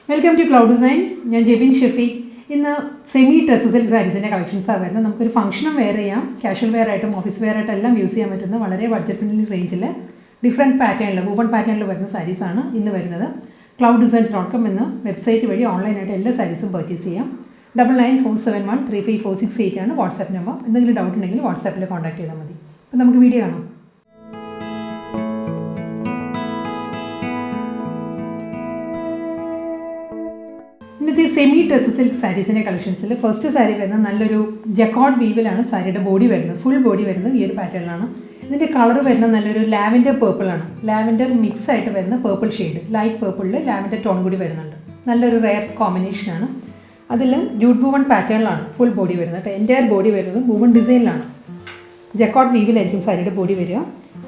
Welcome to cloud designs. ഞാൻ ജെബിൻ ഷെഫീഖ്. ഇന്ന് semi tussar silk സാരീസിൻ്റെ കളക്ഷൻസാണ് വരുന്നത്. നമുക്കൊരു ഫംഗ്ഷനും വെയർ ചെയ്യാം, കാഷ്വൽ വെയർ ആയിട്ടും ഓഫീസ് വെയർ ആയിട്ടും എല്ലാം യൂസ് ചെയ്യാൻ പറ്റുന്ന വളരെ ബഡ്ജറ്റ് ഫ്രണ്ട്ലി റേഞ്ചിൽ ഡിഫറെൻറ്റ് പാറ്റേണിൽ വൂവൺ പാറ്റേണിൽ വരുന്ന സാരീസാണ് ഇന്ന് വരുന്നത്. clouddesigns.com എന്ന വെബ്സൈറ്റ് വഴി ഓൺലൈനായിട്ട് എല്ലാ സാരീസും പർച്ചേസ് ചെയ്യാം. 9947135468 ആണ് വാട്സാപ്പ് നമ്പർ. എന്തെങ്കിലും ഡൗട്ട് ഉണ്ടെങ്കിൽ വാട്സാപ്പിൽ കോൺടാക്ട് ചെയ്താൽ മതി. അപ്പോൾ നമുക്ക് വീഡിയോ കാണാം. ഇന്നത്തെ സെമി ടെസർ സിൽക്ക് സാരീസിൻ്റെ കളക്ഷൻസിൽ ഫസ്റ്റ് സാരി വരുന്നത് നല്ലൊരു ജക്കോട്ട് വീവിലാണ് സാരിയുടെ ബോഡി വരുന്നത്. ഫുൾ ബോഡി വരുന്നത് ഈ ഒരു പാറ്റേണിലാണ്. ഇതിൻ്റെ കളർ വരുന്നത് നല്ലൊരു ലാവൻഡർ പേർപ്പിളാണ്. ലാവൻഡർ മിക്സ് ആയിട്ട് വരുന്ന പേർപ്പിൾ ഷെയ്ഡ്, ലൈറ്റ് പേർപ്പിളിൽ ലാവൻഡർ ടോൺ കൂടി വരുന്നുണ്ട്. നല്ലൊരു റെയർ കോമ്പിനേഷനാണ്. അതിൽ ജൂട്ട് വൂവൺ പാറ്റേണിലാണ് ഫുൾ ബോഡി വരുന്നത്. എൻ്റയർ ബോഡി വരുന്നത് വൂവൺ ഡിസൈനിലാണ്. ജക്കോട്ട് വീവിലായിരിക്കും സാരിയുടെ ബോഡി വരിക.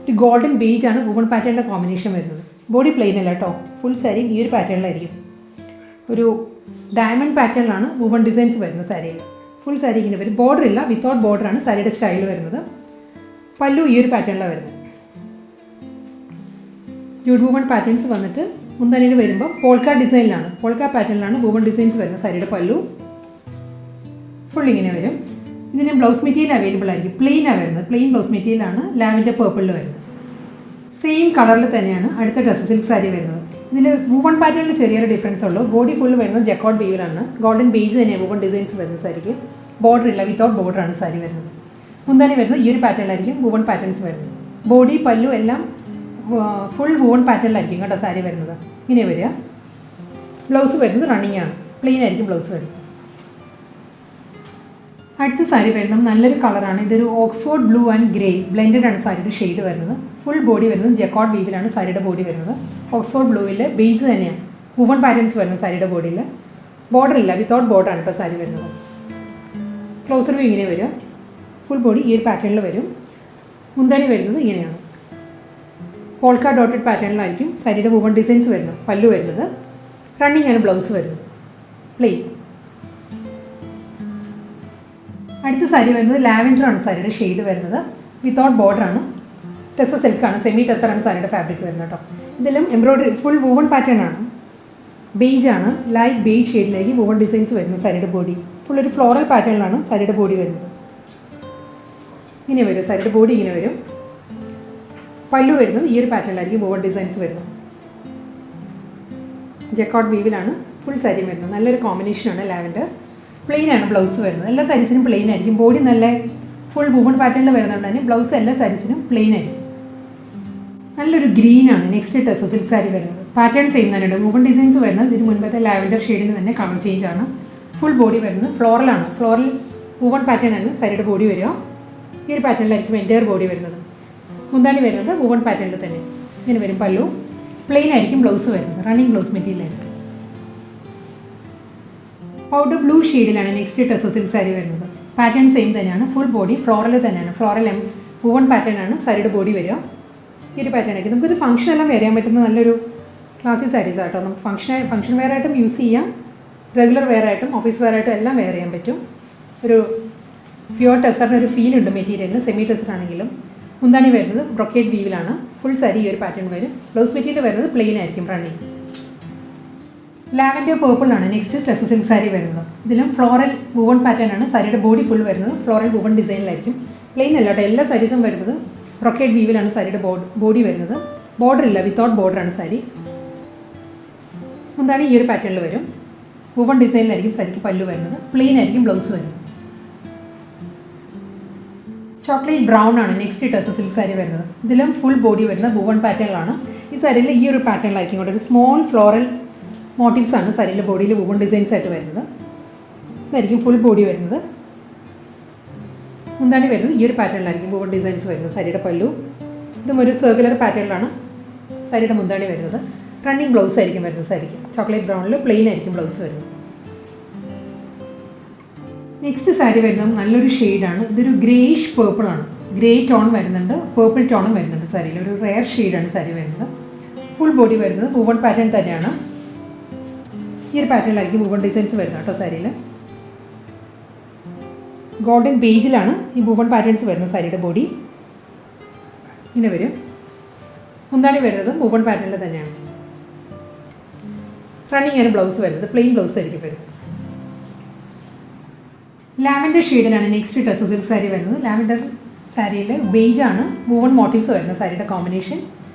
ഒരു ഗോൾഡൻ ബേജ് ആണ് വൂവൺ പാറ്റേണിൻ്റെ കോമ്പിനേഷൻ വരുന്നത്. ബോഡി പ്ലെയിൻ അല്ല കേട്ടോ, ഫുൾ സാരി ഈ ഒരു പാറ്റേണിലായിരിക്കും. ഒരു ഡയമണ്ട് പാറ്റേണിലാണ് വൂവൺ ഡിസൈൻസ് വരുന്നത് സാരിയിൽ. ഫുൾ സാരി ഇങ്ങനെ വരും. ബോർഡർ ഇല്ല, വിത്തൗട്ട് ബോർഡറാണ് സാരിയുടെ സ്റ്റൈൽ വരുന്നത്. പല്ലു ഈ ഒരു പാറ്റേണിലാണ് വരുന്നത്. ജൂട്ട് വൂവൺ പാറ്റേൺസ് വന്നിട്ട് മുന്തനിയിൽ വരുമ്പോൾ പോൾക്ക ഡിസൈനിലാണ്, പോൾക്ക പാറ്റേണിലാണ് വൂവൺ ഡിസൈൻസ് വരുന്നത്. സാരിയുടെ പല്ലു ഫുൾ ഇങ്ങനെ വരും. ഇതിന് ബ്ലൗസ് മെറ്റീരിയൽ അവൈലബിൾ ആയിരിക്കും. പ്ലെയിനാണ് വരുന്നത്. പ്ലെയിൻ ബ്ലൗസ് മെറ്റീരിയലാണ് ലാവൻഡർ പേർപ്പിളിൽ വരുന്നത്. സെയിം കളറിൽ തന്നെയാണ് അടുത്ത ടെസർ സിൽക്ക് സാരി വരുന്നത്. ഇതിൽ വൂവൺ പാറ്റേണിൽ ചെറിയൊരു ഡിഫറൻസ് ഉള്ളൂ. ബോഡി ഫുൾ വരുന്നത് ജക്കോട്ട് വീവിലാണ്. ഗോൾഡൻ ബേജ് തന്നെയാണ് വൂവൺ ഡിസൈൻസ് വരുന്ന സാരിക്ക്. ബോർഡർ ഇല്ല, വിത്തൗട്ട് ബോർഡറാണ് സാരി വരുന്നത്. മുന്താനി വരുന്നത് ഈ ഒരു പാറ്റേണിലായിരിക്കും വൂവൺ പാറ്റേൺസ് വരുന്നത്. ബോഡി പല്ലു എല്ലാം ഫുൾ വൂവൺ പാറ്റേണിലായിരിക്കും കേട്ടോ സാരി വരുന്നത്. ഇങ്ങനെ വരിക. ബ്ലൗസ് വരുന്നത് റണ്ണിങ് ആണ്, പ്ലെയിൻ ആയിരിക്കും ബ്ലൗസ് വരുന്നത്. അടുത്ത സാരി വരുന്നത് നല്ലൊരു കളറാണ്. ഇതൊരു Oxford blue and grey blended ആണ് സാരിയുടെ ഷെയ്ഡ് വരുന്നത്. ഫുൾ ബോഡി വരുന്നത് ജക്കോട്ട് വീവിലാണ് സാരിയുടെ ബോഡി വരുന്നത്. ഓക്സ്ഫോർഡ് ബ്ലൂവിൽ ബേസ് തന്നെയാണ് വൂവൺ പാറ്റേൺസ് വരുന്നത് സാരിയുടെ ബോഡിയിൽ. ബോർഡർ ഇല്ല, വിത്തൗട്ട് ബോർഡറാണ് ഇപ്പോൾ സാരി വരുന്നത്. ക്ലോസർ വ്യൂ ഇങ്ങനെ വരും. ഫുൾ ബോഡി ഈ ഒരു പാറ്റേണിൽ വരും. മുന്താനി വരുന്നത് ഇങ്ങനെയാണ്. പോൾക്ക ഡോട്ടഡ് പാറ്റേണിലായിരിക്കും സാരിയുടെ വൂവൺ ഡിസൈൻസ് വരുന്നത്. പല്ലു വരുന്നത് റണ്ണിങ് ആണ് ബ്ലൗസ് വരുന്നത്, പ്ലെയിൻ. അടുത്ത സാരി വരുന്നത് ലാവൻഡർ ആണ് സാരിയുടെ ഷെയ്ഡ് വരുന്നത്. വിത്തൗട്ട് ബോർഡറാണ്. ടെസർ സിൽക്കാണ്, സെമി ടെസറാണ് സാരിയുടെ ഫാബ്രിക് വരുന്നത് കേട്ടോ. ഇതിലും എംബ്രോയ്ഡറി ഫുൾ വൂവൺ പാറ്റേൺ ആണ്. ബേജ് ആണ്, ലൈറ്റ് ബേജ് ഷെയ്ഡിലേക്ക് വൂവൺ ഡിസൈൻസ് വരുന്നത്. സാരിയുടെ ബോഡി ഫുൾ ഒരു ഫ്ലോറൽ പാറ്റേണിലാണ് സാരിയുടെ ബോഡി വരുന്നത്. ഇങ്ങനെ വരും സാരിയുടെ ബോഡി, ഇങ്ങനെ വരും. പല്ലു വരുന്നത് ഈ ഒരു പാറ്റേണിലായിരിക്കും വൂവൺ ഡിസൈൻസ് വരുന്നത്. ജക്കോട്ട് വീവിലാണ് ഫുൾ സാരി വരുന്നത്. നല്ലൊരു കോമ്പിനേഷനാണ് ലാവൻഡർ. പ്ലെയിൻ ആണ് ബ്ലൗസ് വരുന്നത്. എല്ലാ സാരീസിനും പ്ലെയിൻ ആയിരിക്കും. ബോഡി നല്ല ഫുൾ വൂവൺ പാറ്റേണിൽ വരുന്നതുകൊണ്ട് തന്നെ ബ്ലൗസ് എല്ലാ സാരീസിനും പ്ലെയിൻ ആയിരിക്കും. നല്ലൊരു ഗ്രീനാണ് നെക്സ്റ്റ് ടെസർ സിൽക്ക് സാരി വരുന്നത്. പാറ്റേൺ സെയിം തന്നെയുണ്ട്. വൂവൺ ഡിസൈൻസ് വരുന്നത് ഇതിന് മുൻപത്തെ ലാവൻഡർ ഷെയ്ഡിന് തന്നെ കളർ ചേഞ്ച് ആണ്. ഫുൾ ബോഡി വരുന്നത് ഫ്ലോറലാണ്. ഫ്ലോറൽ വൂവൺ പാറ്റേൺ ആണ് സാരിയുടെ ബോഡി വരിക. ഈ ഒരു പാറ്റേണിലായിരിക്കും എൻ്റയർ ബോഡി വരുന്നത്. മുന്താണി വരുന്നത് വൂവൺ പാറ്റേണിൽ തന്നെ ഇങ്ങനെ വരും. പല്ലു പ്ലെയിൻ ആയിരിക്കും ബ്ലൗസ് വരുന്നത്. റണ്ണിങ് ബ്ലൗസ് മെറ്റീരിയലായിരിക്കും. പൗഡർ ബ്ലൂ ഷെയ്ഡിലാണ് നെക്സ്റ്റ് ടെസർ സിൽക്ക് സാരി വരുന്നത്. പാറ്റേൺ സെയിം തന്നെയാണ്. ഫുൾ ബോഡി ഫ്ലോറൽ തന്നെയാണ്. ഫ്ലോറൽ വൂവൺ പാറ്റേൺ ആണ് സാരിയുടെ ബോഡി വരിക. ഈ ഒരു പാറ്റേൺ ആയിരിക്കും. നമുക്കൊരു ഫംഗ്ഷൻ എല്ലാം വെയർ ചെയ്യാൻ പറ്റുന്ന നല്ലൊരു ക്ലാസിക് സാരീസ് ആട്ടോ. നമുക്ക് ഫംഗ്ഷൻ വെയർ ആയിട്ടും യൂസ് ചെയ്യാം, റെഗുലർ വെയർ ആയിട്ടും ഓഫീസ് വെയർ ആയിട്ടും എല്ലാം വെയർ ചെയ്യാൻ പറ്റും. ഒരു പ്യുവർ ടെസറിന് ഒരു ഫീൽ ഉണ്ട് മെറ്റീരിയലിന്. സെമി ടെസർ ആണെങ്കിലും. മുന്താണി വരുന്നത് ബ്രൊക്കേറ്റ് വീവിലാണ്. ഫുൾ സാരി ഈ ഒരു പാറ്റേൺ വരും. ബ്ലൗസ് മെറ്റീരിയൽ വരുന്നത് പ്ലെയിൻ ആയിരിക്കും, റണ്ണിങ്. ലാവൻഡർ പേർപ്പിളാണ് നെക്സ്റ്റ് ടെസർ സിൽക്ക് സാരി വരുന്നത്. ഇതിലും ഫ്ലോറൽ വൂവൺ പാറ്റേൺ ആണ് സാരിയുടെ ബോഡി ഫുൾ വരുന്നത്. ഫ്ലോറൽ വൂവൺ ഡിസൈനിലായിരിക്കും. പ്ലെയിൻ അല്ല കേട്ടോ, എല്ലാ സാരീസും വരുന്നത് ബ്രൊക്കേറ്റ് വീവിലാണ് സാരിയുടെ ബോഡി വരുന്നത്. ബോർഡർ ഇല്ല, വിത്തൗട്ട് ബോർഡറാണ് സാരി. മുന്താണി ഈ ഒരു പാറ്റേണിൽ വരും. വൂവൺ ഡിസൈനിലായിരിക്കും സാരിക്ക് പല്ലു വരുന്നത്. പ്ലെയിൻ ആയിരിക്കും ബ്ലൗസ് വരുന്നത്. ചോക്ലേറ്റ് ബ്രൗൺ ആണ് നെക്സ്റ്റ് ടെസർ സിൽക്ക് സാരി വരുന്നത്. ഇതിലും ഫുൾ ബോഡി വരുന്നത് വൂവൺ പാറ്റേണിലാണ്. ഈ സാരിയിൽ ഈ ഒരു പാറ്റേണിലായിരിക്കും കൊണ്ട് ഒരു സ്മോൾ ഫ്ലോറൽ മോട്ടീവ്സ് ആണ് സാരിയിലെ ബോഡിയിൽ വൂവൺ ഡിസൈൻസ് ആയിട്ട് വരുന്നത്. ഇതായിരിക്കും ഫുൾ ബോഡി വരുന്നത്. മുന്താണി വരുന്നത് ഈ ഒരു പാറ്റേണിലായിരിക്കും വൂവൺ ഡിസൈൻസ് വരുന്നത്. സാരിയുടെ പല്ലു ഇതും ഒരു സർക്കുലർ പാറ്റേണിലാണ് സാരിയുടെ മുന്താണി വരുന്നത്. റണ്ണിങ് ബ്ലൗസ് ആയിരിക്കും വരുന്നത് സാരിക്ക്. ചോക്ലേറ്റ് ബ്രൗണിൽ പ്ലെയിൻ ആയിരിക്കും ബ്ലൗസ് വരുന്നത്. നെക്സ്റ്റ് സാരി വരുന്നത് നല്ലൊരു ഷെയ്ഡാണ്. ഇതൊരു ഗ്രേഷ് പേർപ്പിളാണ്. ഗ്രേ ടോൺ വരുന്നുണ്ട്, പേർപ്പിൾ ടോണും വരുന്നുണ്ട് സാരിയിൽ. ഒരു റെയർ ഷെയ്ഡാണ് സാരി വരുന്നത്. ഫുൾ ബോഡി വരുന്നത് വൂവൺ പാറ്റേൺ തന്നെയാണ്. ഈ ഒരു പാറ്റേണിലായിരിക്കും വൂവൺ ഡിസൈൻസ് വരുന്നത് കേട്ടോ സാരിയിൽ. ഗോൾഡൻ ബേജിലാണ് ഈ വൂവൺ പാറ്റേൺസ് വരുന്നത്. സാരിയുടെ ബോഡി ഇങ്ങനെ വരും. മുന്താണി വരുന്നത് വൂവൺ പാറ്റേണിൽ തന്നെയാണ്. റണ്ണിങ് ആണ് ബ്ലൗസ് വരുന്നത്, പ്ലെയിൻ ബ്ലൗസ് ആയിരിക്കും വരുന്നത്. ലാവൻഡർ ഷെയ്ഡിലാണ് നെക്സ്റ്റ് ടസർ സിൽക്ക് സാരി വരുന്നത്. ലാവൻഡർ സാരിയിൽ ബേജാണ് വുവൺ മോട്ടീവ്സ് വരുന്നത് സാരിയുടെ കോമ്പിനേഷൻ.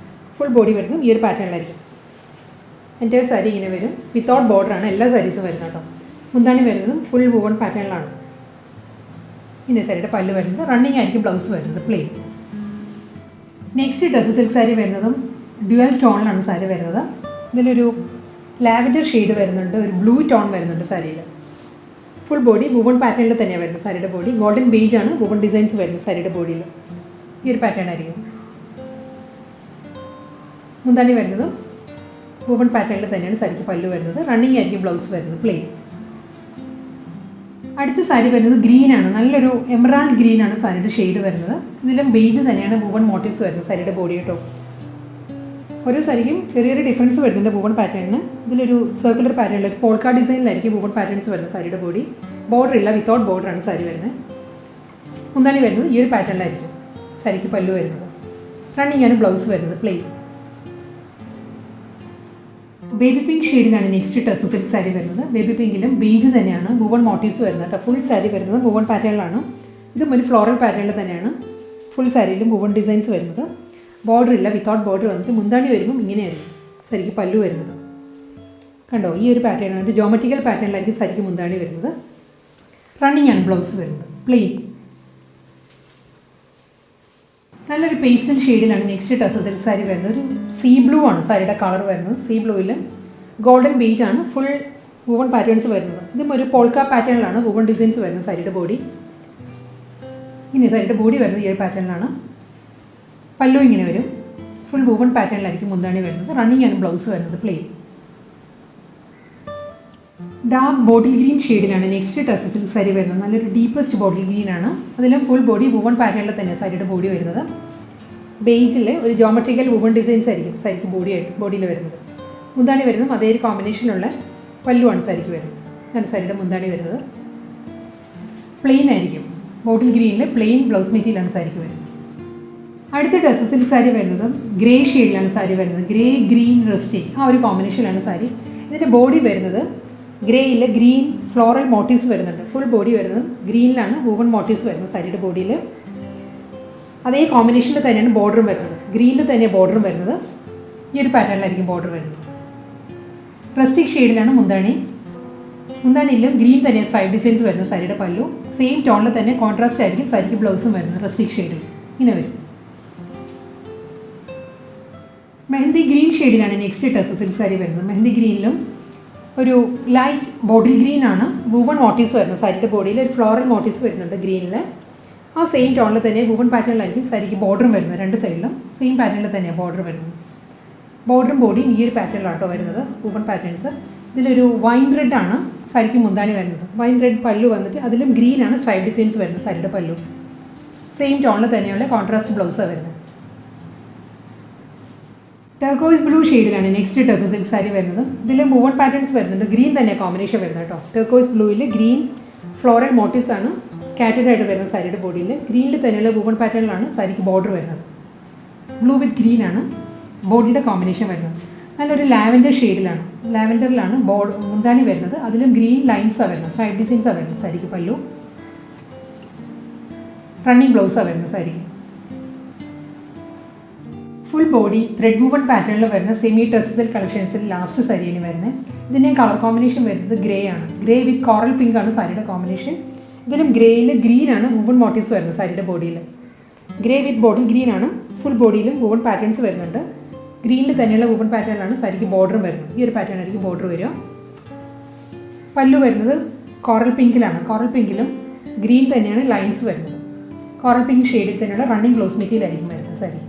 ഫുൾ ബോഡി വരുന്നത് ഈ ഒരു പാറ്റേണിലായിരിക്കും. എൻ്റെ സാരി ഇങ്ങനെ വരും, വിത്തൗട്ട് ബോർഡറാണ് എല്ലാ സാരീസും വരുന്നത് കേട്ടോ. മുന്താണി വരുന്നതും ഫുൾ വുവൺ പാറ്റേണിലാണ്. ഇന്ന സാരിയുടെ പല്ല് വരുന്നത്, റണ്ണിങ് ആയിരിക്കും ബ്ലൗസ് വരുന്നത്, plain. Next tussar silk sari വരുന്നതും ഡ്യുവൽ ടോണിലാണ് സാരി വരുന്നത്. ഇതിലൊരു ലാവൻഡർ ഷെയ്ഡ് വരുന്നുണ്ട്, ഒരു ബ്ലൂ ടോൺ വരുന്നുണ്ട് സാരിയിൽ. ഫുൾ ബോഡി വുവൺ പാറ്റേണിൽ തന്നെയാണ് വരുന്നത് സാരിയുടെ ബോഡി. ഗോൾഡൻ ബേജ് ആണ് വുവൺ ഡിസൈൻസ് വരുന്നത് സാരിയുടെ ബോഡിയിൽ. ഈ ഒരു പാറ്റേൺ ആയിരിക്കും. മുന്താണി വരുന്നതും വുവൺ പാറ്റേണിൽ തന്നെയാണ് സാരിക്ക് പല്ലു വരുന്നത്, റണ്ണിങ് ആയിരിക്കും ബ്ലൗസ് വരുന്നത്, പ്ലെയിൻ. അടുത്ത സാരി വരുന്നത് ഗ്രീൻ ആണ്, നല്ലൊരു എമറാൾഡ് ഗ്രീൻ ആണ് സാരിയുടെ ഷെയ്ഡ് വരുന്നത്. ഇതിലും ബേജ് തന്നെയാണ് വുവൺ മോട്ടീവ്സ് വരുന്നത് സാരിയുടെ ബോഡി കേട്ടോ. ഓരോ സാരിക്കും ചെറിയൊരു ഡിഫറൻസ് വരുന്നുണ്ട് വുവൺ പാറ്റേണിന്. ഇതിലൊരു സർക്കുലർ പാറ്റേണിൽ ഒരു പോൾക്ക ഡിസൈനിലായിരിക്കും വുവൺ പാറ്റേൺസ് വരുന്നത് സാരിയുടെ ബോഡി. ബോർഡർ ഇല്ല, വിത്തൗട്ട് ബോർഡറാണ് സാരി വരുന്നത്. മുന്താണി വരുന്നത് ഈ ഒരു പാറ്റേണിലായിരിക്കും സാരിക്ക് പല്ലു വരുന്നത്, റണ്ണിങ് ആണ് ബ്ലൗസ് വരുന്നത്, പ്ലെയിൻ. ബേബി പിങ്ക് ഷെയ്ഡിലാണ് നെക്സ്റ്റ് ടസർ സിൽക്ക് സാരി വരുന്നത്. ബേബി പിങ്കിലും ബേജ് തന്നെയാണ് വുവൺ മോട്ടീവ്സ് വരുന്നത് കേട്ടോ. ഫുൾ സാരി വരുന്നത് വുവൺ പാറ്റേണിലാണ്. ഇതും ഒരു ഫ്ലോറൽ പാറ്റേണിൽ തന്നെയാണ് ഫുൾ സാരിയിലും വുവൺ ഡിസൈൻസ് വരുന്നത്. ബോർഡർ ഇല്ല, വിത്തൗട്ട് ബോർഡർ വന്നിട്ട് മുന്താണി വരുമ്പം ഇങ്ങനെയായിരിക്കും സാരിക്ക് പല്ലു വരുന്നത്. കണ്ടോ, ഈ ഒരു പാറ്റേൺ ആണ്, ജോമെട്രിക്കൽ പാറ്റേണിലായിരിക്കും സാരിക്ക് മുന്താണി വരുന്നത്, റണ്ണിങ് ആണ് ബ്ലൗസ് വരുന്നത്, പ്ലെയിൻ. നല്ലൊരു പേസ്റ്റൽ ഷെയ്ഡിലാണ് നെക്സ്റ്റ് ടസർ സിൽക്ക് സാരി വരുന്നത്. ഒരു സീ ബ്ലൂ ആണ് സാരിയുടെ കളർ വരുന്നത്. സീ ബ്ലൂവിൽ ഗോൾഡൻ ബേജ് ആണ് ഫുൾ വുവൺ പാറ്റേൺസ് വരുന്നത്. ഇതും ഒരു പോൾക്ക പാറ്റേണിലാണ് വുവൺ ഡിസൈൻസ് വരുന്നത് സാരിയുടെ ബോഡി. ഇനി സാരിയുടെ ബോഡി വരുന്നത് ഈ ഒരു പാറ്റേണിലാണ്. പല്ലു ഇങ്ങനെ വരും, ഫുൾ വുവൺ പാറ്റേണിലായിരിക്കും മുന്താണി വരുന്നത്, റണ്ണിങ് ആണ് ബ്ലൗസ് വരുന്നത്, പ്ലെയിൻ. ഡാർക്ക് ബോട്ടിൽ ഗ്രീൻ ഷെയ്ഡിലാണ് നെക്സ്റ്റ് ടസർ സിൽക്ക് സാരി വരുന്നത്. നല്ലൊരു ഡീപ്പസ്റ്റ് ബോട്ടിൽ ഗ്രീൻ ആണ്. അതിലും ഫുൾ ബോഡി വുവൺ പാറ്റേണിൽ തന്നെ സാരിയുടെ ബോഡി വരുന്നത്. ബേജിൽ ഒരു ജോമെട്രിക്കൽ വുവൺ ഡിസൈൻസ് ആയിരിക്കും സാരിക്ക് ബോഡിയിൽ വരുന്നത്. മുന്താണി വരുന്നതും അതേ ഒരു കോമ്പിനേഷനുള്ള പല്ലുവാണ് സാരിക്ക് വരുന്നത്. ഇതാണ് സാരിയുടെ മുന്താണി വരുന്നത്, പ്ലെയിൻ ആയിരിക്കും. ബോട്ടിൽ ഗ്രീനിൽ പ്ലെയിൻ ബ്ലൗസ് മെറ്റീരിയലാണ് സാരിക്ക് വരുന്നത്. അടുത്ത ടസർ സിൽക്ക് സാരി വരുന്നത് ഗ്രേ ഷെയ്ഡിലാണ് സാരി വരുന്നത്. ഗ്രേ ഗ്രീൻ റസ്റ്റി ആ ഒരു കോമ്പിനേഷനിലാണ് സാരി. ഇതിൻ്റെ ബോഡി വരുന്നത് ഗ്രേയിൽ ഗ്രീൻ ഫ്ലോറൽ മോട്ടീവ്സ് വരുന്നുണ്ട്. ഫുൾ ബോഡി വരുന്നത് ഗ്രീനിലാണ് വുവൺ മോട്ടീവ്സ് വരുന്നത് സാരിയുടെ ബോഡിയിൽ. അതേ കോമ്പിനേഷനിൽ തന്നെയാണ് ബോർഡറും വരുന്നത്. ഗ്രീനിൽ തന്നെയാണ് ബോർഡറും വരുന്നത്. ഈ ഒരു പാറ്റേണിലായിരിക്കും ബോർഡർ വരുന്നത്. റസ്റ്റിക് ഷെയ്ഡിലാണ് മുന്താണി. മുന്താണിയിലും ഗ്രീൻ തന്നെ സ്ട്രൈപ്പ് ഡിസൈൻസ് വരുന്നത് സാരിയുടെ പല്ലു. സെയിം ടോണിൽ തന്നെ കോൺട്രാസ്റ്റ് ആയിരിക്കും സാരിക്ക് ബ്ലൗസും വരുന്നത്. റസ്റ്റിക് ഷെയ്ഡിൽ ഇങ്ങനെ വരും. മെഹന്തി ഗ്രീൻ ഷെയ്ഡിലാണ് നെക്സ്റ്റ് ടസർ സിൽക്ക് സാരി വരുന്നത്. മെഹന്തി ഗ്രീനിലും ഒരു ലൈറ്റ് ബോട്ടിൽ ഗ്രീൻ ആണ് വുവൺ മോട്ടീവ്സ് വരുന്നത് സാരിയുടെ ബോഡിയിൽ. ഒരു ഫ്ലോറൽ മോട്ടീവ്സ് വരുന്നുണ്ട് ഗ്രീനിൽ. ആ സെയിം ടോണിൽ തന്നെ വുവൺ പാറ്റേണിലായിരിക്കും സാരിക്ക് ബോർഡറും വരുന്നത്. രണ്ട് സൈഡിലും സെയിം പാറ്റേണിൽ തന്നെയാണ് ബോർഡർ വരുന്നത്. ബോർഡറും ബോഡിയും ഈ ഒരു പാറ്റേണിലാട്ടോ വരുന്നത്, വുവൺ പാറ്റേൺസ്. ഇതിലൊരു വൈൻ റെഡ് ആണ് സാരിക്ക് മുന്താണി വരുന്നത്. വൈൻ റെഡ് പല്ലു വന്നിട്ട് അതിലും ഗ്രീൻ ആണ് സ്ട്രൈപ്പ് ഡിസൈൻസ് വരുന്നത് സാരിയുടെ പല്ലു. സെയിം ടോണിൽ തന്നെയുള്ള കോൺട്രാസ്റ്റ് ബ്ലൗസാണ് വരുന്നത്. ടർക്കോയിസ് ബ്ലൂ ഷെയ്ഡിലാണ് നെക്സ്റ്റ് ടസർ സിൽക്ക് സാരി വരുന്നത്. ഇതിൽ വുവൺ പാറ്റേൺസ് വരുന്നുണ്ട്. ഗ്രീൻ തന്നെ കോമ്പിനേഷൻ വരുന്നത് കേട്ടോ. ടർക്കോയിസ് ബ്ലൂവിൽ ഗ്രീൻ ഫ്ലോറൽ മോട്ടീവ്സ് ആണ് സ്കാറ്റേഡ് ആയിട്ട് വരുന്നത് സാരിയുടെ ബോഡിയിൽ. ഗ്രീനിൽ തന്നെയുള്ള വുവൺ പാറ്റേണിലാണ് സാരിക്ക് ബോർഡർ വരുന്നത്. ബ്ലൂ വിത്ത് ഗ്രീൻ ആണ് ബോഡിയുടെ കോമ്പിനേഷൻ വരുന്നത്. നല്ലൊരു ലാവൻഡർ ഷെയ്ഡിലാണ്, ലാവൻഡറിലാണ് മുന്താണി വരുന്നത്. അതിലും ഗ്രീൻ ലൈൻസാണ് വരുന്നത്, സ്ട്രൈപ്പ് ഡിസൈൻസാണ് വരുന്നത് സാരിക്ക് പല്ലു. റണ്ണിങ് ബ്ലൗസാണ് വരുന്നത് സാരിക്ക്. ഫുൾ ബോഡി ത്രെഡ് വുവൺ പാറ്റേണിൽ വരുന്ന സെമി ടസർ സിൽക്ക് കളക്ഷൻസിൽ ലാസ്റ്റ് സാരിയാണ് വരുന്നത്. ഇതിൻ്റെ കളർ കോമ്പിനേഷൻ വരുന്നത് ഗ്രേ ആണ്. ഗ്രേ വിത്ത് കോറൽ പിങ്ക് ആണ് സാരിയുടെ കോമ്പിനേഷൻ. ഇതിലും ഗ്രേയിൽ ഗ്രീൻ ആണ് വുവൺ മോട്ടീവ്സ് വരുന്നത് സാരിയുടെ ബോഡിയിൽ. ഗ്രേ വിത്ത് ബോട്ടിൽ ഗ്രീൻ ആണ്. ഫുൾ ബോഡിയിലും വുവൺ പാറ്റേൺസ് വരുന്നുണ്ട്. ഗ്രീനിൽ തന്നെയുള്ള വുവൺ പാറ്റേണിലാണ് സാരിക്ക് ബോർഡറും വരുന്നത്. ഈ ഒരു പാറ്റേൺ ആയിരിക്കും ബോർഡർ വരിക. പല്ലു വരുന്നത് കോറൽ പിങ്കിലാണ്. കോറൽ പിങ്കിലും ഗ്രീൻ തന്നെയാണ് ലൈൻസ് വരുന്നത്. കോറൽ പിങ്ക് ഷെയ്ഡിൽ തന്നെയുള്ള റണ്ണിങ് ബ്ലൗസ് മെറ്റീരിയൽ ആയിരിക്കും വരുന്നത് സാരി.